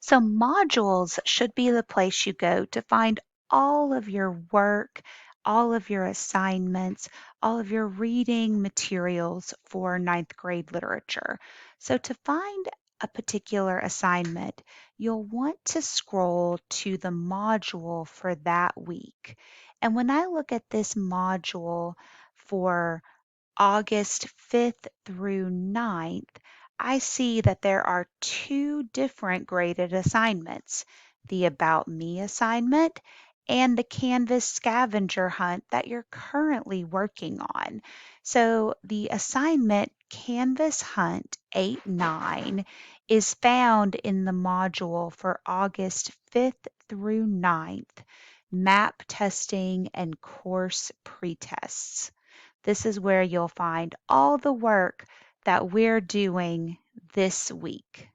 So, modules should be the place you go to find all of your work, all of your assignments, all of your reading materials for ninth grade literature. So, to find a particular assignment, you'll want to scroll to the module for that week. And when I look at this module for August 5th through 9th, I see that there are two different graded assignments, the About Me assignment and the Canvas scavenger hunt that you're currently working on. So the assignment Canvas Hunt 8-9 is found in the module for August 5th through 9th, Map Testing and Course Pretests. This is where you'll find all the work that we're doing this week.